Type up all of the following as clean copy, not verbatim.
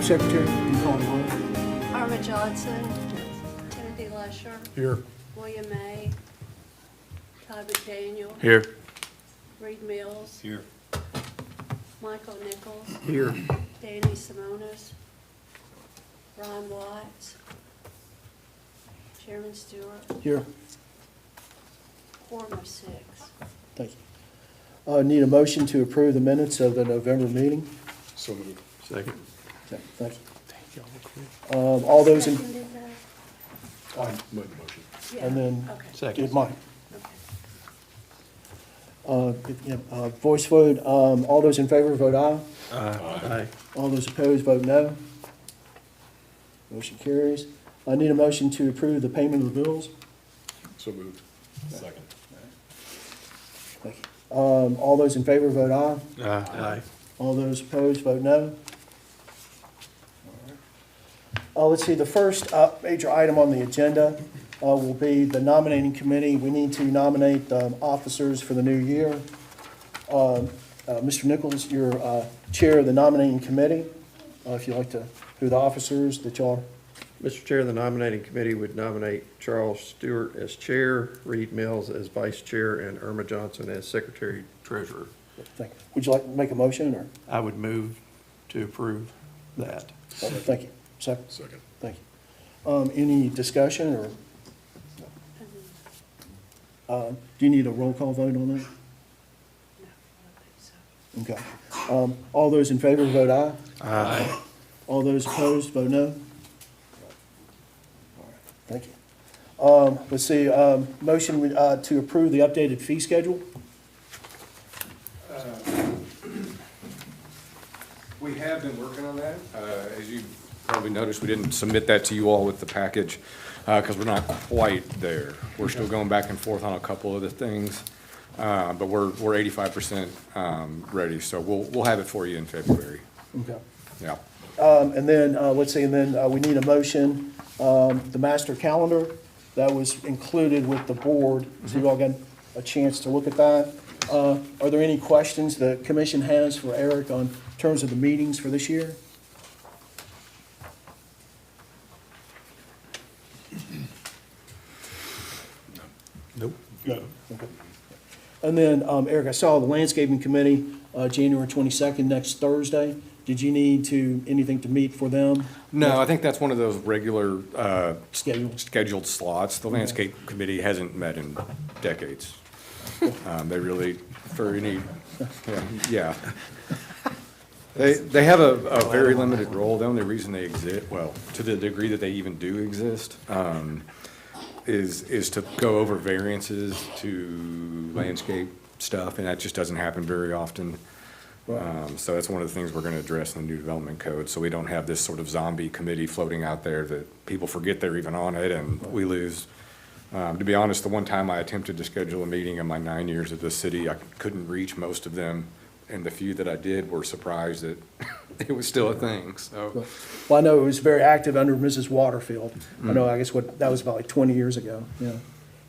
Secretary, you call the roll. Irma Johnson, Timothy Lesher, Here. William May, Todd McDaniel, Here. Reed Mills, Here. Michael Nichols, Here. Danny Simonis, Ron Watts, Chairman Stewart, Here. quorum of 6. Thank you. Need a motion to approve the minutes of the November meeting. So moved. Second. Okay, thank you. Thank y'all. All those in, Seconded that? I made the motion. Yeah, and then okay, Second. did Mike. okay. Voice vote, all those in favor vote aye. Aye. All those opposed vote no. Motion carries. I need a motion to approve the payment of the bills. So moved. Second. Thank you. All those in favor vote aye. Aye. All those opposed vote no. Let's see, the first major item on the agenda will be the committee. We need to nominate officers for the new year. Mr. Nichols, you're chair of the nominating committee. If you'd like to, who are the officers that y'all, Mr. Chair, the nominating committee would nominate Charles Stewart as chair, Reed Mills as vice chair, and Irma Johnson as secretary treasurer. thank you. Would you like to make a motion, or? I would move to approve that. Okay, thank you. Second, Second. thank you. Any discussion, or do you need a roll call vote on that? No, I don't think so. Okay. All those in favor vote aye. Aye. All those opposed vote no. All right, thank you. Let's see, motion to approve the updated fee schedule. We have been working on that. As you probably noticed, we didn't submit that to you all with the package because we're not quite there. We're still going back and forth on a couple of the things, but we're 85% ready, so we'll have it for you in February. Okay. Yeah. And then, let's see, and then we need a motion, the master calendar, that was included with the board, so you all got a chance to look at that. Are there any questions the commission has for Eric on terms of the meetings for this year? Nope. No. Okay. And then, Eric, I saw the landscaping committee, January 22nd, next Thursday. Did you need anything to meet for them? No, I think that's one of those regular Schedule? scheduled slots. The landscape committee hasn't met in decades. They really, for any, yeah. They have a very limited role. The only reason they exist, well, to the degree that they even do exist, is to go over variances to landscape stuff, and that just doesn't happen very often. So that's one of the things we're gonna address in the new development code, so we don't have this sort of zombie committee floating out there that people forget they're even on it and we lose. To be honest, the one time I attempted to schedule a meeting in my 9 years at this city, I couldn't reach most of them, and the few that I did were surprised that it was still a thing, so. Well, I know it was very active under Mrs. Waterfield. I know, I guess that was about like 20 years ago, yeah.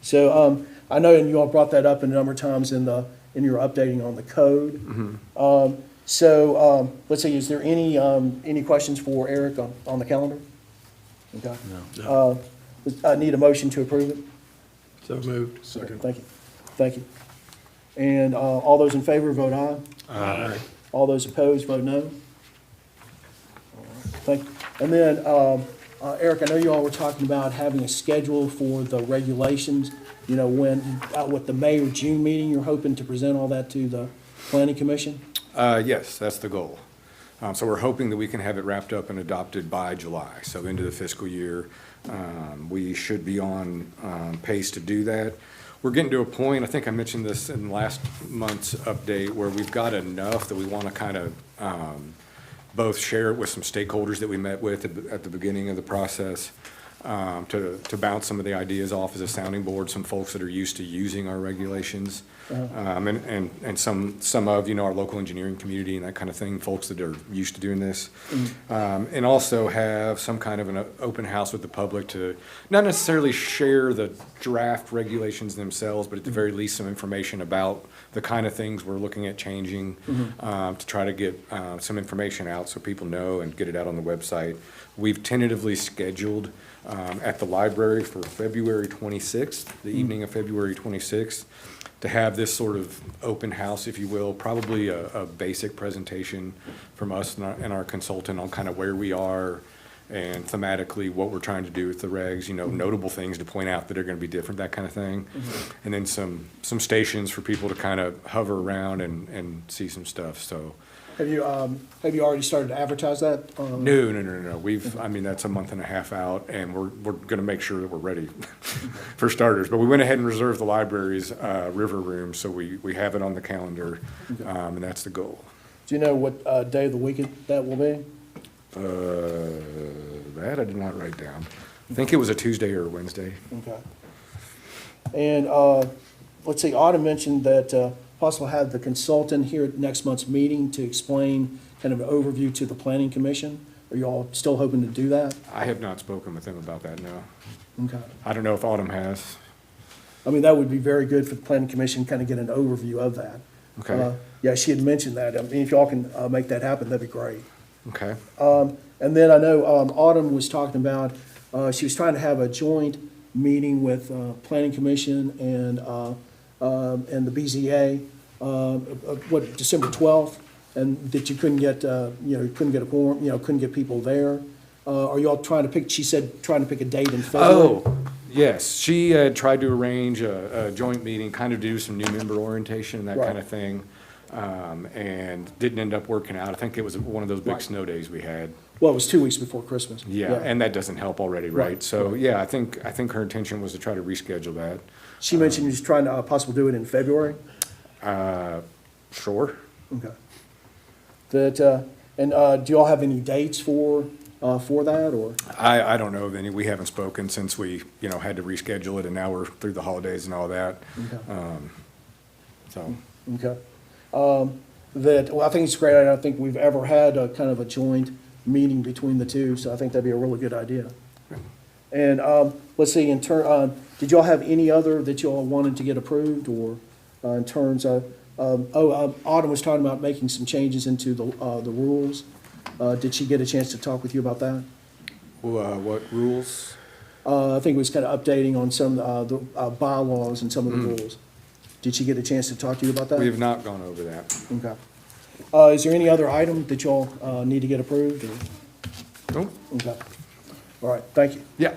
So, I know, and you all brought that up a number of times in your updating on the code. So, let's see, is there any questions for Eric on the calendar? Okay. No. I need a motion to approve it. So moved. Okay, Second. thank you. Thank you. And all those in favor vote aye. Aye. All those opposed vote no. All right, thank you. And then, Eric, I know you all were talking about having a schedule for the regulations. You know, when, with the May or June meeting, you're hoping to present all that to the planning commission? Yes, that's the goal. So we're hoping that we can have it wrapped up and adopted by July, so into the fiscal year. We should be on pace to do that. We're getting to a point, I think I mentioned this in last month's update, where we've got enough that we want to kind of both share it with some stakeholders that we met with at the beginning of the process, to bounce some of the ideas off as a sounding board, some folks that are used to using our regulations. And some of, our local engineering community and that kind of thing, folks that are used to doing this. And also have some kind of an open house with the public to not necessarily share the draft regulations themselves, but at the very least, some information about the kind of things we're looking at changing, to try to get some information out so people know and get it out on the website. We've tentatively scheduled at the library for February 26th, the evening of February 26th, to have this sort of open house, if you will, probably a basic presentation from us and our consultant on kind of where we are and thematically what we're trying to do with the regs, notable things to point out that are going to be different, that kind of thing. And then some stations for people to kind of hover around and see some stuff, so. Have you already started to advertise that? No. That's a month and a half out, and we're gonna make sure that we're ready for starters. But we went ahead and reserved the library's river room, so we have it on the calendar, and that's the goal. Do you know what day of the week that will be? That I did not write down. I think it was a Tuesday or a Wednesday. Okay. And let's see, Autumn mentioned that possible have the consultant here at next month's meeting to explain kind of an overview to the planning commission. Are you all still hoping to do that? I have not spoken with them about that, no. Okay. I don't know if Autumn has. I mean, that would be very good for the planning commission, kind of get an overview of that. Okay. Yeah, she had mentioned that. I mean, if y'all can make that happen, that'd be great. Okay. And then I know Autumn was talking about, she was trying to have a joint meeting with planning commission and the BZA, December 12th, and that you couldn't get, you couldn't get a quorum, couldn't get people there. Are you all trying to pick, she said, trying to pick a date in February? Oh, yes. She had tried to arrange a joint meeting, kind of do some new member orientation and that Right. kind of thing, and didn't end up working out. I think it was one of those big Right. snow days we had. Well, it was 2 weeks before Christmas. Yeah, and that doesn't help already, right? Right, So, right. yeah, I think her intention was to try to reschedule that. She mentioned you was trying to possibly do it in February? Sure. Okay. That, and do you all have any dates for that, or? I don't know of any. We haven't spoken since we, had to reschedule it, and now we're through the holidays and all that. Okay. So, Okay. Well, I think it's great. I don't think we've ever had a kind of a joint meeting between the two, so I think that'd be a really good idea. And let's see, did y'all have any other that y'all wanted to get approved, or in terms of, Autumn was talking about making some changes into the rules. Did she get a chance to talk with you about that? what rules? I think it was kind of updating on some of the bylaws and some of the rules. Did she get a chance to talk to you about that? We have not gone over that. Okay. Is there any other item that y'all need to get approved, or? Nope. Okay. All right, thank you. Yeah.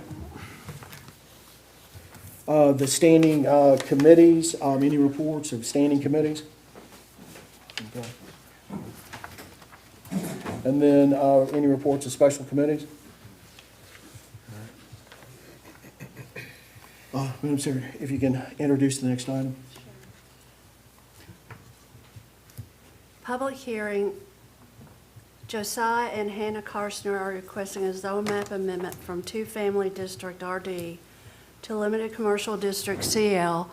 The standing committees, any reports of standing committees? Okay. And then any reports of special committees? Madam Secretary, if you can introduce the next item. Public hearing, Josiah and Hannah Carstner are requesting a zone map amendment from two-family district RD to limited commercial district CL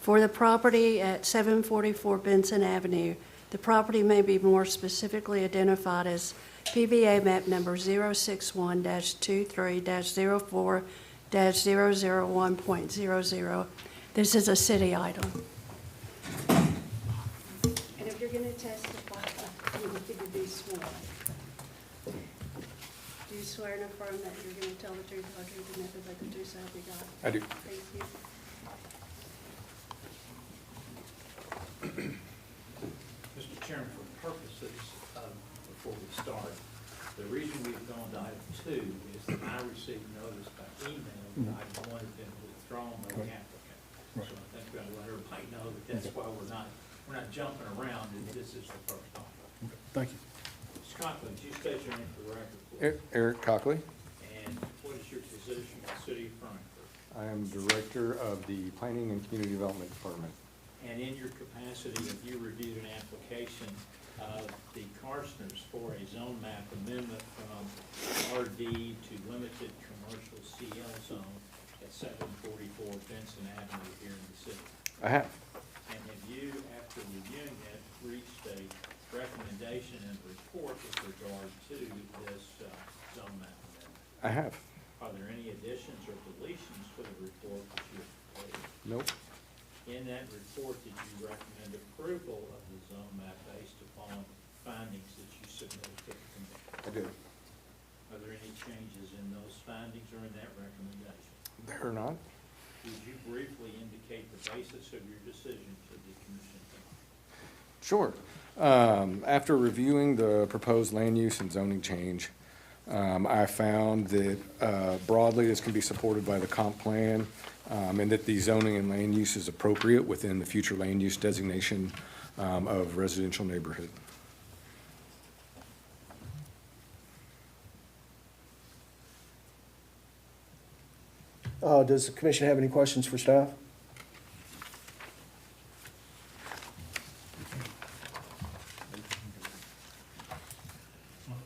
for the property at 744 Benson Avenue. The property may be more specifically identified as PBA map number 061-23-04-001.00. This is a city item. And if you're going to testify, you need to be sworn. Do you swear and affirm that you're going to tell the truth, the whole truth, and nothing but the truth, so help you God? I do. Thank you. Mr. Chairman, for purposes of, before we start, the reason we've gone to item 2 is that I received notice by email that item 1 had been withdrawn by the applicant. So I think we ought to let everybody know that that's why we're not jumping around, and this is the first item. Thank you. Ms. Conklin, would you state your name for the record, please? Eric Cockley. And what is your position in the city of Frankfort? I am Director of the Planning and Community Development Department. And in your capacity, have you reviewed an application of the Carstners for a zone map amendment from RD to limited commercial CL zone at 744 Benson Avenue here in the city. I have. And have you, after reviewing it, reached a recommendation and report with regard to this zone map amendment? I have. Are there any additions or deletions to the report that you have made? Nope. In that report, did you recommend approval of the zone map based upon findings that you submitted to the commission? I do. Are there any changes in those findings or in that recommendation? There or not? Would you briefly indicate the basis of your decision to the commission tonight? Sure. After reviewing the proposed land use and zoning change, I found that broadly this can be supported by the comp plan, and that the zoning and land use is appropriate within the future land use designation of residential neighborhood. Does the commission have any questions for staff?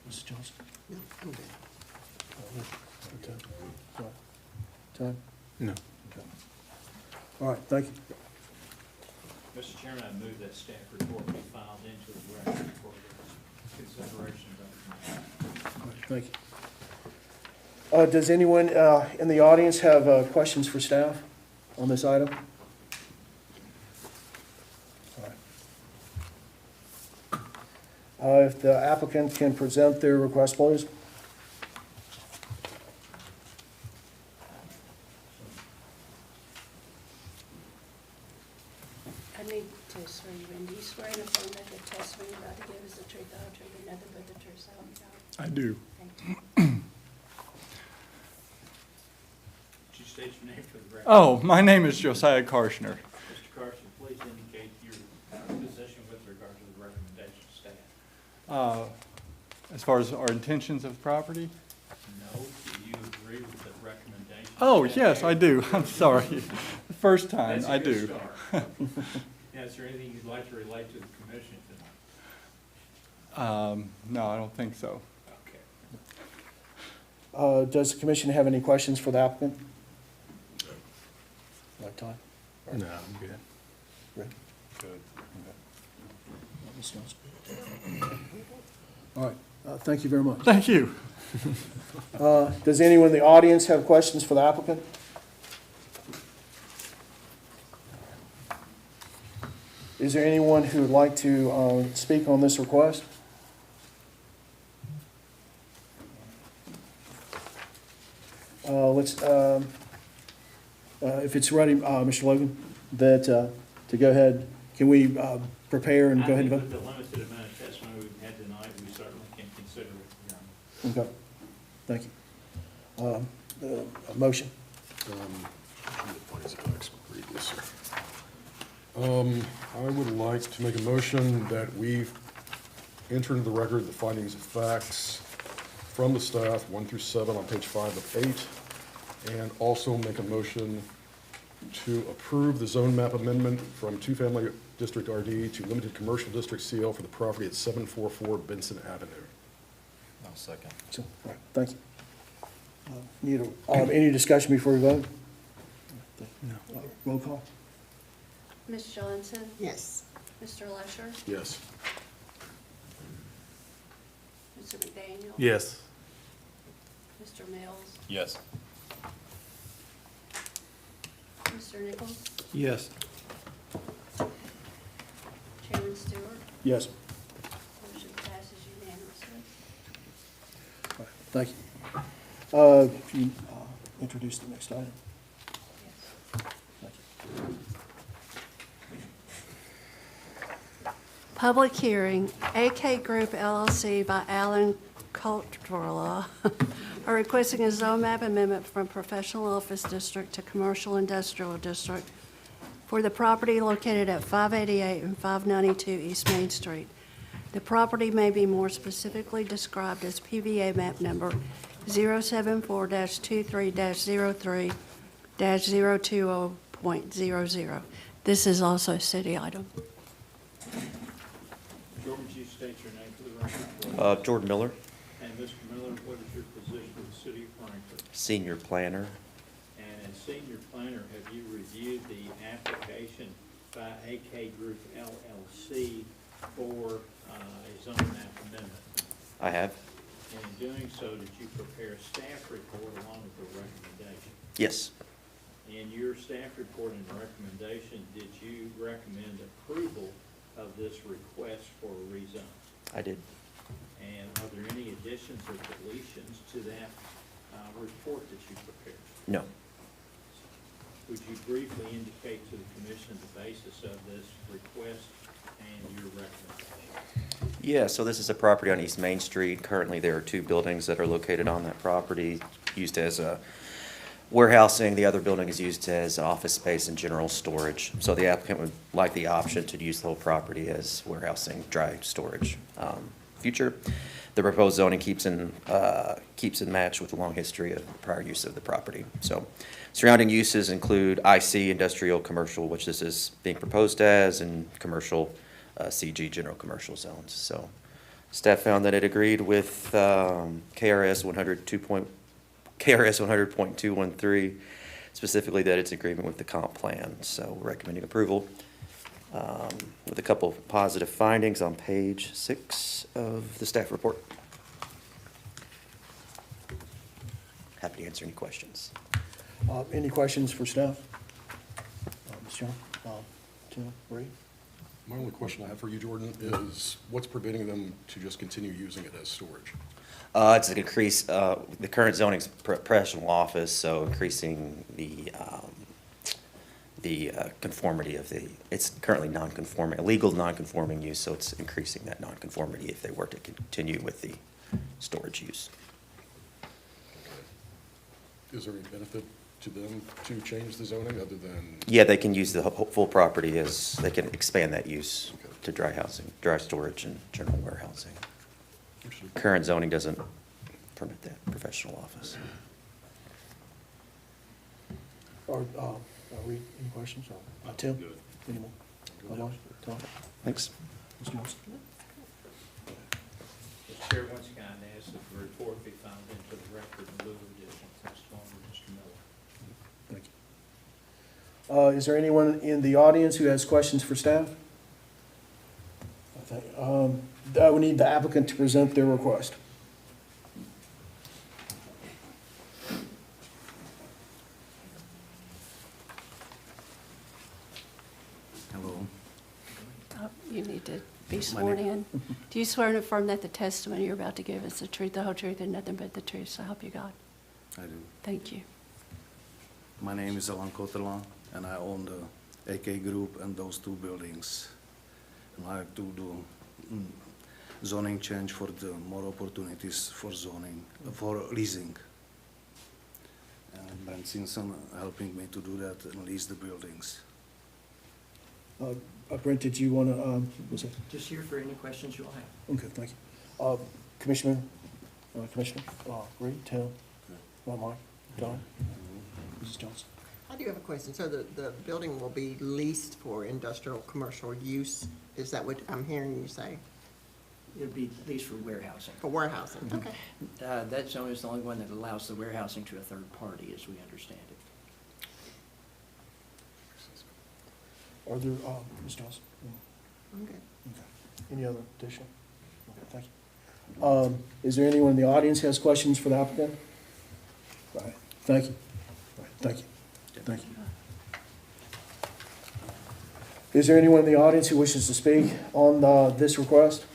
Mr. Johnson? Okay. Time? No. Okay. All right, thank you. Mr. Chairman, I move that staff report be filed into the record for the consideration of the commission. All right, thank you. Does anyone in the audience have questions for staff on this item? All right. If the applicant can present their request, please. I need to swear you in. Do you swear in affirm that the testimony you're about to give is the truth, the whole truth, and nothing but the truth, so help you God? I do. Thank you. Would you state your name for the record? Oh, my name is Josiah Karshner. Mr. Carson, please indicate your position with regard to the recommendation of staff. As far as our intentions of the property? No, do you agree with the recommendation? Oh, of staff? yes, I do. I'm sorry. The first time, That's a I good do. start. Now, is there anything you'd like to relate to the commission tonight? No, I don't think so. Okay. Does the commission have any questions for the applicant? Like time? No, I'm good. Rick? Good. Ms. Johnson? All right, thank you very much. Thank you. Does anyone in the audience have questions for the applicant? Is there anyone who would like to speak on this request? If it's ready, Mr. Logan, to go ahead, can we prepare and go ahead and I vote? think with the limited amount of testimony we've had tonight, we certainly can consider it, Your Honor. Okay, thank you. A motion? I would like to make a motion that we enter into the record the findings of facts from the staff, 1 through 7 on page 5 of 8, and also make a motion to approve the zone map amendment from two-family district RD to limited commercial district CL for the property at 744 Benson Avenue. I'll second. So, all right, thank you. Need any discussion before we vote? No. Roll call? Ms. Johnson? Yes. Mr. Lusher? Yes. Mr. McDaniel? Yes. Mr. Mills? Yes. Mr. Nichols? Yes. Chairman Stewart? Yes. Motion passes unanimously. All right, thank you. If you introduce the next item. Yes. Thank you. Public hearing, AK Group LLC by Alan Coulterla are requesting a zone map amendment from professional office district to commercial industrial district for the property located at 588 and 592 East Main Street. The property may be more specifically described as PVA map number 074-23-03-020.00. This is also a city item. Would you state state your name for the record, please? Jordan Miller, And Mr. Miller, what is your position with the city of Frankfort? senior planner. And as senior planner, have you reviewed the application by AK Group LLC for a zone map amendment? I have. And in doing so, did you prepare a staff report along with the recommendation? Yes, In your staff report and recommendation, did you recommend approval of this request for a rezone? I did. And are there any additions or deletions to that report that you prepared? No. Would you briefly indicate to the commission the basis of this request and your recommendation? Yeah, so this is a property on East Main Street. Currently, there are two buildings that are located on that property, used as a warehousing. The other building is used as office space and general storage. So the applicant would like the option to use the whole property as warehousing, dry storage. Future, the proposed zoning keeps in match with the long history of prior use of the property. So surrounding uses include IC, industrial, commercial, which this is being proposed as, and commercial, CG, general commercial zones. So staff found that it agreed with KRS 100.213, specifically that it's agreement with the comp plan. So we're recommending approval with a couple of positive findings on page 6 of the staff report. Happy to answer any questions. Any questions for staff? Mr. Chairman, Tim, Reed? My only question I have for you, Jordan, is what's preventing them to just continue using it as storage? It's an increase, the current zoning's professional office, so increasing the conformity of it's currently non-conforming, illegal non-conforming use, so it's increasing that non-conformity if they were to continue with the storage use. Is there any benefit to them to change the zoning other than? Yeah, they can use the full property as, they can expand that use Okay. to dry housing, dry storage and general warehousing. Understood. Current zoning doesn't permit that, professional office. Or, Reed, any questions? Or, Tim? Any more? Omar? Tom? Thanks. Mr. Johnson? The chair once again asks that the report be found into the record in lieu of additional testimony of Mr. Miller. Thank you. Is there anyone in the audience who has questions for staff? We need the applicant to present their request. Hello. You need to be sworn in. Do you swear and affirm that the testimony you're about to give is the truth, the whole truth, and nothing but the truth, so help you God? I do. Thank you. My name is Alan Kotelan, and I own the AK Group and those two buildings. And I like to do zoning change for the more opportunities for zoning, for leasing. And Brent Simpson helping me to do that and lease the buildings. Brent, did you want to, was it? Just here for any questions you'll have. Okay, thank you. Commissioner, Reed, Tim, Mike, Don, Mrs. Johnson. I do have a question. So the building will be leased for industrial, commercial use? Is that what I'm hearing you say? It'll be at least for warehousing. For warehousing? Okay. That zone is the only one that allows the warehousing to a third party, as we understand it. Are there, Ms. Johnson? I'm good. Okay. Any other additional? Okay, thank you. Is there anyone in the audience who has questions for the applicant? All right, thank you. All right, thank you. Thank you. Is there anyone in the audience who wishes to speak on this request?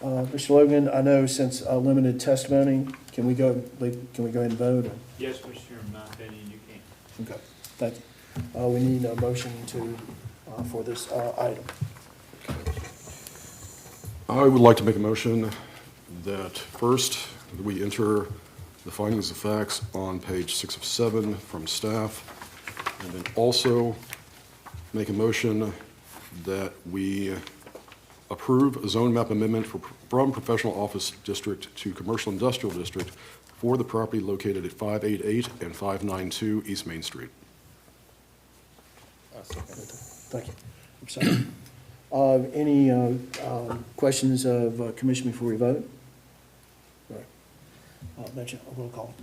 Mr. Logan, I know since limited testimony, can we go ahead and vote? Yes, Mr. Chairman, in my opinion, you can. Okay, thank you. We need a motion for this item. I would like to make a motion that first, we enter the findings of facts on page 6 of 7 from staff, and then also make a motion that we approve a zone map amendment from professional office district to commercial industrial district for the property located at 588 and 592 East Main Street. Thank you. I'm sorry. Any questions of commission before we vote? All right. Mention a roll call.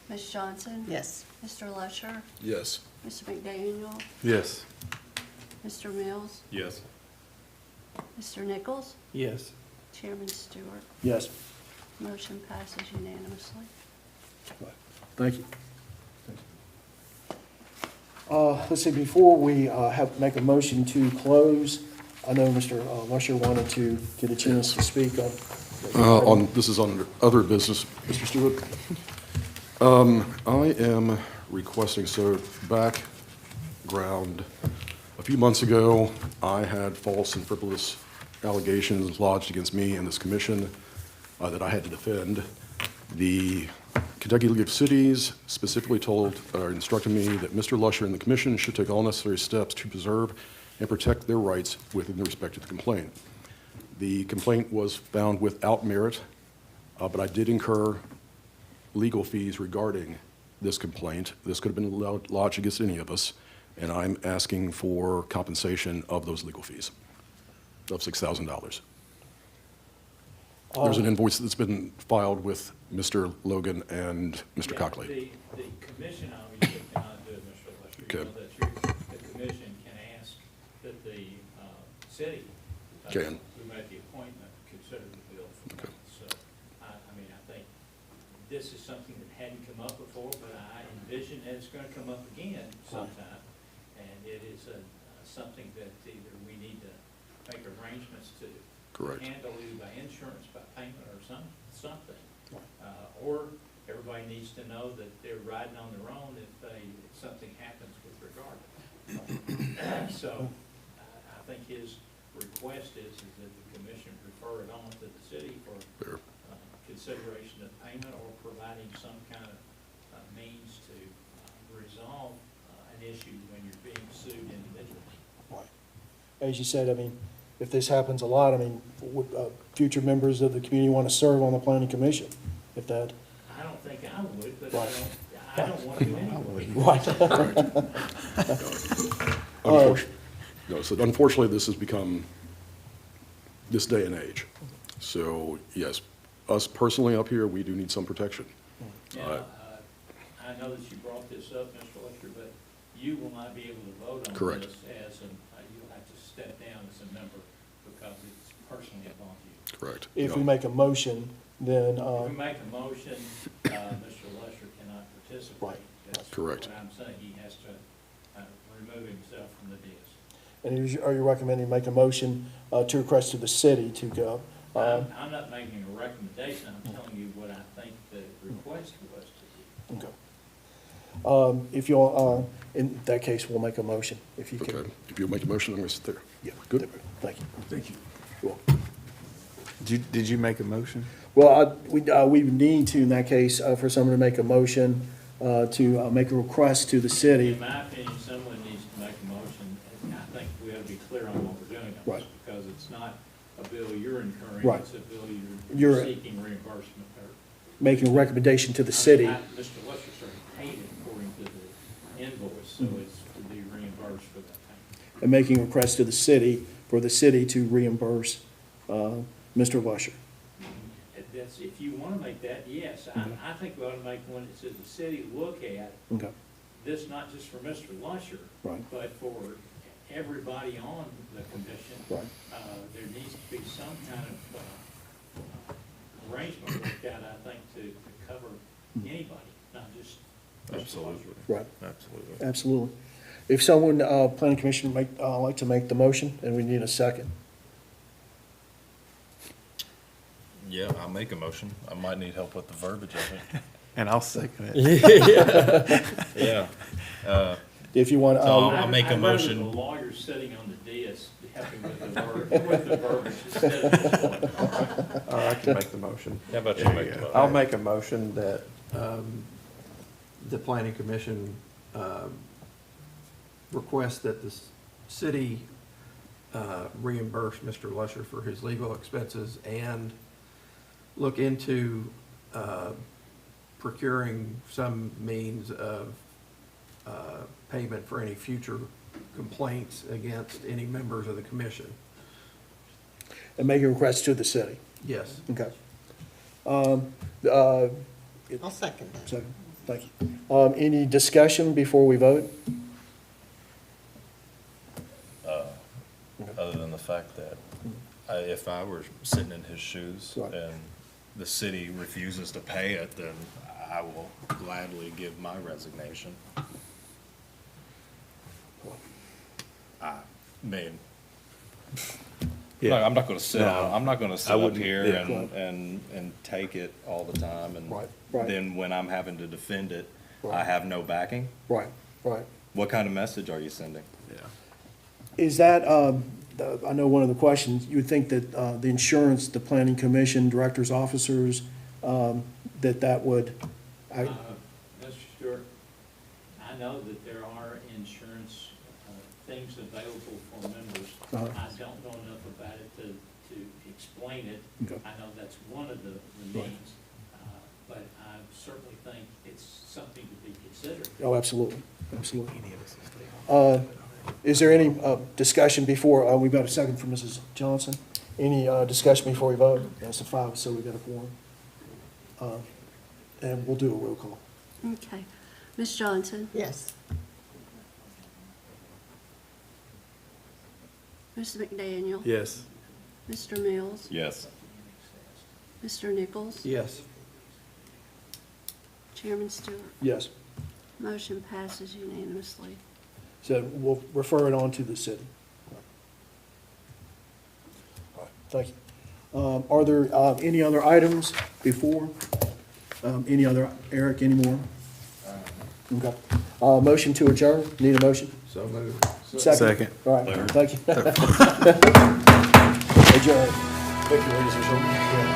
Ms. Johnson? Yes. Mr. Lusher? Yes. Mr. McDaniel? Yes. Mr. Mills? Yes. Mr. Nichols? Yes. Chairman Stewart? Yes. Motion passes unanimously. Thank you. Let's see, before we make a motion to close, I know Mr. Lusher wanted to get a chance to speak on. This is on other business, Mr. Stewart. I am requesting, so background, a few months ago, I had false and frivolous allegations lodged against me and this commission that I had to defend. The Kentucky League of Cities specifically instructed me that Mr. Lusher and the commission should take all necessary steps to preserve and protect their rights within respect to the complaint. The complaint was found without merit, but I did incur legal fees regarding this complaint. This could have been lodged against any of us, and I'm asking for compensation of those legal fees of $6,000. There's an invoice that's been filed with Mr. Logan and Mr. Cockley. The commission obviously cannot do it, Mr. Lusher. Okay. You know that the commission can ask that the city, Can. who made the appointment, consider the bill for Okay. that. So, I mean, I think this is something that hadn't come up before, but I envision that it's going to come up again sometime. And it is something that either we need to make arrangements to Correct. handle either by insurance, by payment, or something. Or everybody needs to know that they're riding on their own if something happens with regard to that. So, I think his request is that the commission refer it on to the city for Fair. consideration of payment or providing some kind of means to resolve an issue when you're being sued individually. Right. As you said, I mean, if this happens a lot, I mean, would future members of the community want to serve on the planning commission? If that, I don't think I would, but Right. I don't want to anyway. right. Unfortunately, this has become this day and age. So, yes, us personally up here, we do need some protection. Now, I know that you brought this up, Mr. Lusher, but you will not be able to vote on Correct. this you'll have to step down as a member because it's personally upon you. Correct. If we No. make a motion, then, If we make a motion, Mr. Lusher cannot participate. Right. That's Correct. what I'm saying, he has to remove himself from the dais. and are you recommending make a motion to request to the city to go? I'm not making a recommendation, I'm telling you what I think the request was to do. Okay. If you'll, in that case, we'll make a motion, if you can. Okay, if you'll make a motion, I'm going to sit there. Yeah, Good. Thank you. Thank you. You're welcome. Did you make a motion? Well, we would need to, in that case, for someone to make a motion to make a request to the city. In my opinion, someone needs to make a motion, and I think we ought to be clear on what we're doing on Right. this, because it's not a bill you're incurring, Right. it's a bill You're- you're seeking reimbursement or. Making a recommendation to the city. Mr. Lusher's already paid it according to the invoice, so it's to be reimbursed for that payment. And making a request to the city for the city to reimburse Mr. Lusher. That's, if you want to make that, yes, I think we ought to make one that says the city look at Okay, this, not just for Mr. Lusher, Right. but for everybody on the commission. Right. There needs to be some kind of arrangement worked out, I think, to cover anybody, not just Mr. Absolutely. Lusher. right, Absolutely. absolutely. If someone, planning commission, like to make the motion, and we need a second. Yeah, I'll make a motion. I might need help with the verbiage of it. And I'll second it. Yeah. If you want, So I'll make a I'd rather motion. the lawyer sitting on the dais helping with the verbiage instead of this one. I can make the motion. How about you make the motion? I'll make a motion that the planning commission request that the city reimburse Mr. Lusher for his legal expenses and look into procuring some means of payment for any future complaints against any members of the commission. and make a request to the city. Yes. Okay. I'll second that. So, thank you. Any discussion before we vote? Other than the fact that if I were sitting in his shoes Right. and the city refuses to pay it, then I will gladly give my resignation. I mean, Yeah. I'm not gonna sit, No, I'm not gonna sit I up wouldn't- here yeah. and take it all the time, and Right, right. then when I'm having to defend it, I Right. have no backing. Right, right. What kind of message are you sending? Is that, I know one of the questions, you would think that the insurance, the planning commission, directors, officers, that would, Mr. Stewart, I know that there are insurance things available for members. Uh-huh. I don't know enough about it to explain it. Okay. I know that's one of the Right. means, but I certainly think it's something to be considered. oh, absolutely, absolutely. Is there any discussion before, we've got a second from Mrs. Johnson. Any discussion before we vote? That's a 5, so we've got a quorum. And we'll do a roll call. Okay. Ms. Johnson? Yes. Mr. McDaniel? Yes. Mr. Mills? Yes. Mr. Nichols? Yes. Chairman Stewart? Yes. Motion passes unanimously. So we'll refer it on to the city. All right, thank you. Are there any other items before? Any other, Eric, any more? Okay. Motion to adjourn, need a motion? So moved. Second. All right, thank you. Adjourn. Thank you, ladies and gentlemen.